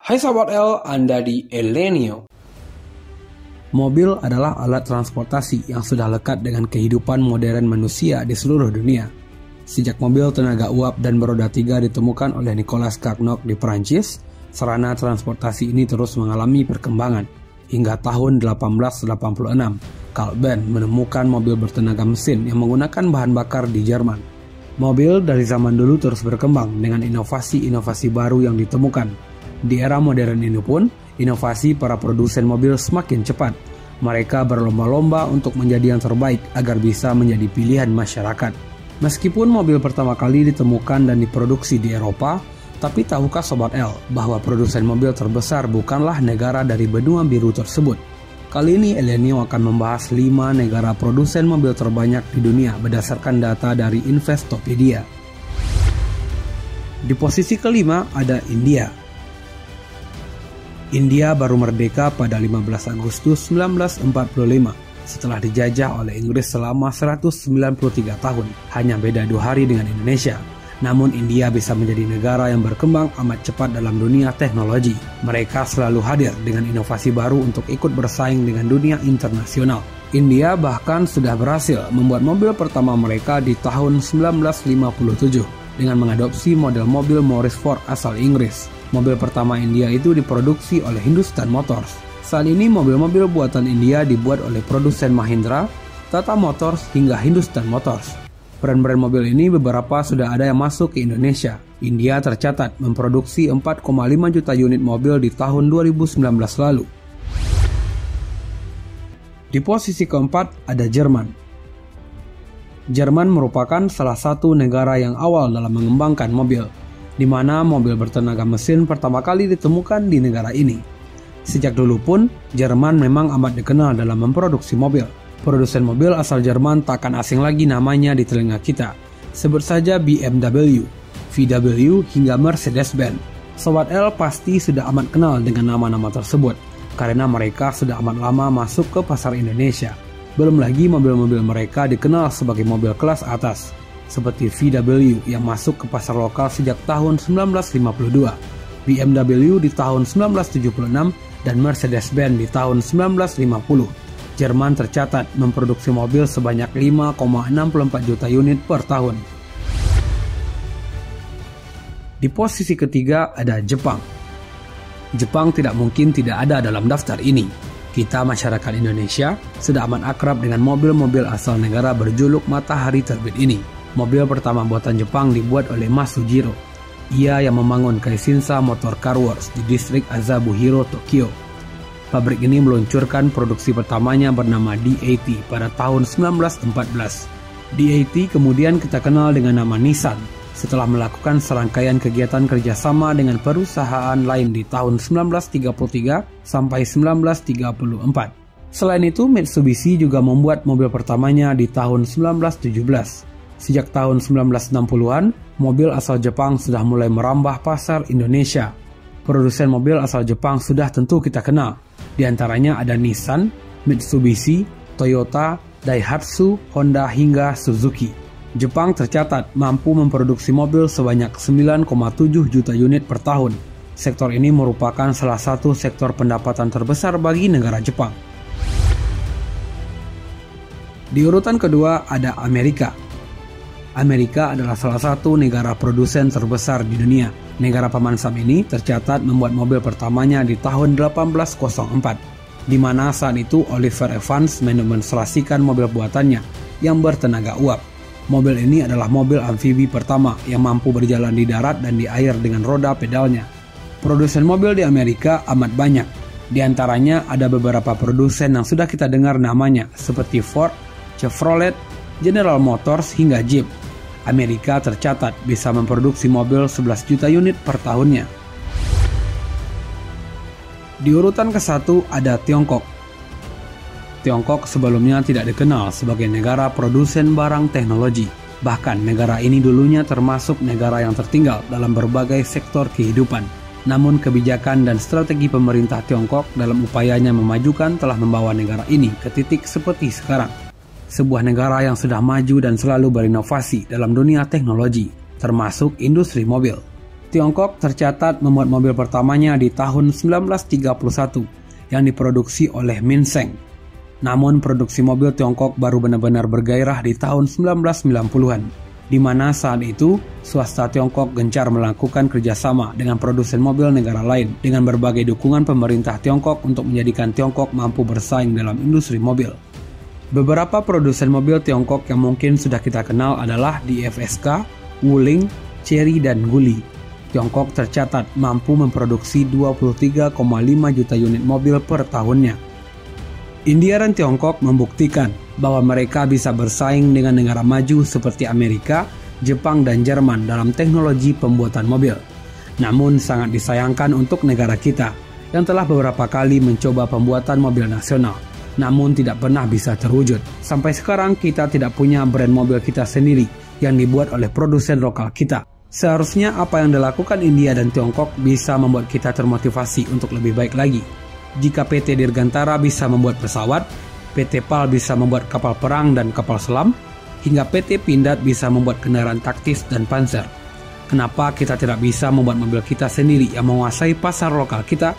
Hai Sobat L, Anda di Elenio. Mobil adalah alat transportasi yang sudah lekat dengan kehidupan modern manusia di seluruh dunia. Sejak mobil tenaga uap dan beroda 3 ditemukan oleh Nicolas Carnot di Perancis, sarana transportasi ini terus mengalami perkembangan. Hingga tahun 1886, Carl Benz menemukan mobil bertenaga mesin yang menggunakan bahan bakar di Jerman. Mobil dari zaman dulu terus berkembang dengan inovasi-inovasi baru yang ditemukan. Di era modern ini pun, inovasi para produsen mobil semakin cepat. Mereka berlomba-lomba untuk menjadi yang terbaik agar bisa menjadi pilihan masyarakat. Meskipun mobil pertama kali ditemukan dan diproduksi di Eropa, tapi tahukah Sobat L bahwa produsen mobil terbesar bukanlah negara dari benua biru tersebut? Kali ini Elenio akan membahas 5 negara produsen mobil terbanyak di dunia berdasarkan data dari Investopedia. Di posisi kelima ada India. India baru merdeka pada 15 Agustus 1945 setelah dijajah oleh Inggris selama 193 tahun, hanya beda 2 hari dengan Indonesia. Namun India bisa menjadi negara yang berkembang amat cepat dalam dunia teknologi. Mereka selalu hadir dengan inovasi baru untuk ikut bersaing dengan dunia internasional. India bahkan sudah berhasil membuat mobil pertama mereka di tahun 1957 dengan mengadopsi model mobil Morris Ford asal Inggris. Mobil pertama India itu diproduksi oleh Hindustan Motors. Saat ini mobil-mobil buatan India dibuat oleh produsen Mahindra, Tata Motors hingga Hindustan Motors. Brand-brand mobil ini beberapa sudah ada yang masuk ke Indonesia. India tercatat memproduksi 4,5 juta unit mobil di tahun 2019 lalu. Di posisi keempat ada Jerman. Jerman merupakan salah satu negara yang awal dalam mengembangkan mobil, di mana mobil bertenaga mesin pertama kali ditemukan di negara ini. Sejak dulu pun, Jerman memang amat dikenal dalam memproduksi mobil. Produsen mobil asal Jerman takkan asing lagi namanya di telinga kita. Sebut saja BMW, VW hingga Mercedes-Benz. Sobat L pasti sudah amat kenal dengan nama-nama tersebut, karena mereka sudah amat lama masuk ke pasar Indonesia. Belum lagi mobil-mobil mereka dikenal sebagai mobil kelas atas, seperti VW yang masuk ke pasar lokal sejak tahun 1952, BMW di tahun 1976, dan Mercedes-Benz di tahun 1950. Jerman tercatat memproduksi mobil sebanyak 5,64 juta unit per tahun. Di posisi ketiga ada Jepang. Jepang tidak mungkin tidak ada dalam daftar ini. Kita masyarakat Indonesia sudah amat akrab dengan mobil-mobil asal negara berjuluk matahari terbit ini. Mobil pertama buatan Jepang dibuat oleh Masujiro. Ia yang membangun Kaishinsha Motor Car Works di distrik Azabuhiro, Tokyo. Pabrik ini meluncurkan produksi pertamanya bernama D80 pada tahun 1914. D80 kemudian kita kenal dengan nama Nissan setelah melakukan serangkaian kegiatan kerjasama dengan perusahaan lain di tahun 1933 sampai 1934. Selain itu, Mitsubishi juga membuat mobil pertamanya di tahun 1917. Sejak tahun 1960-an, mobil asal Jepang sudah mulai merambah pasar Indonesia. Produsen mobil asal Jepang sudah tentu kita kenal. Di antaranya ada Nissan, Mitsubishi, Toyota, Daihatsu, Honda hingga Suzuki. Jepang tercatat mampu memproduksi mobil sebanyak 9,7 juta unit per tahun. Sektor ini merupakan salah satu sektor pendapatan terbesar bagi negara Jepang. Di urutan kedua ada Amerika. Amerika adalah salah satu negara produsen terbesar di dunia. Negara paman Sam ini tercatat membuat mobil pertamanya di tahun 1804, di mana saat itu Oliver Evans mendemonstrasikan mobil buatannya yang bertenaga uap. Mobil ini adalah mobil amfibi pertama yang mampu berjalan di darat dan di air dengan roda pedalnya. Produsen mobil di Amerika amat banyak. Di antaranya ada beberapa produsen yang sudah kita dengar namanya seperti Ford, Chevrolet, General Motors hingga Jeep. Amerika tercatat bisa memproduksi mobil 11 juta unit per tahunnya. Di urutan ke-1 ada Tiongkok. Tiongkok sebelumnya tidak dikenal sebagai negara produsen barang teknologi. Bahkan negara ini dulunya termasuk negara yang tertinggal dalam berbagai sektor kehidupan. Namun kebijakan dan strategi pemerintah Tiongkok dalam upayanya memajukan telah membawa negara ini ke titik seperti sekarang. Sebuah negara yang sudah maju dan selalu berinovasi dalam dunia teknologi, termasuk industri mobil. Tiongkok tercatat membuat mobil pertamanya di tahun 1931 yang diproduksi oleh Minseng. Namun produksi mobil Tiongkok baru benar-benar bergairah di tahun 1990-an, di mana saat itu swasta Tiongkok gencar melakukan kerjasama dengan produsen mobil negara lain dengan berbagai dukungan pemerintah Tiongkok untuk menjadikan Tiongkok mampu bersaing dalam industri mobil. Beberapa produsen mobil Tiongkok yang mungkin sudah kita kenal adalah DFSK, Wuling, Chery, dan Geely. Tiongkok tercatat mampu memproduksi 23,5 juta unit mobil per tahunnya. India dan Tiongkok membuktikan bahwa mereka bisa bersaing dengan negara maju seperti Amerika, Jepang, dan Jerman dalam teknologi pembuatan mobil. Namun sangat disayangkan untuk negara kita yang telah beberapa kali mencoba pembuatan mobil nasional, namun tidak pernah bisa terwujud. Sampai sekarang kita tidak punya brand mobil kita sendiri yang dibuat oleh produsen lokal kita. Seharusnya apa yang dilakukan India dan Tiongkok bisa membuat kita termotivasi untuk lebih baik lagi. Jika PT Dirgantara bisa membuat pesawat, PT PAL bisa membuat kapal perang dan kapal selam, hingga PT Pindad bisa membuat kendaraan taktis dan panser. Kenapa kita tidak bisa membuat mobil kita sendiri yang menguasai pasar lokal kita